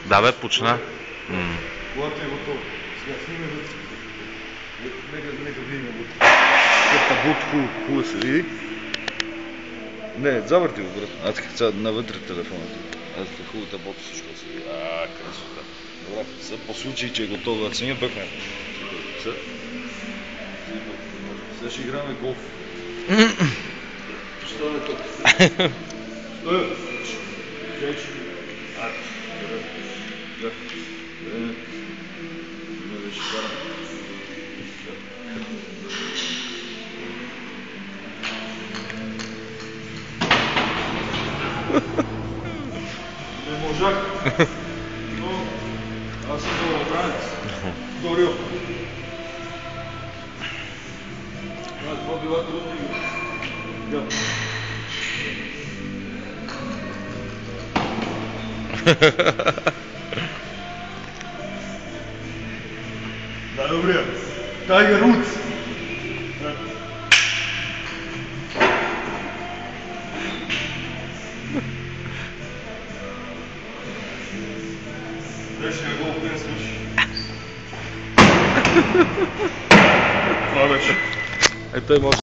Да бе, почна. Когато е готово. Сега снимай вътре. Нека видим вътре. Таблото хубаво се види. Не, завърти го, брат. Аз така сега навътре телефоната. Аз така хубаво таблото всичко се види. Красота. Добре, сега по случай, че е готово. Сега бъкне. Сега ще играме голф. Що е тук? Що е? Чеч. Да. Не ще карам. Не можах. Но аз съм добранец. Дорил. Това била трудна игра. Най-добрия. Тайгър Вудс. Днешния гол не свърши. Това беше. Той може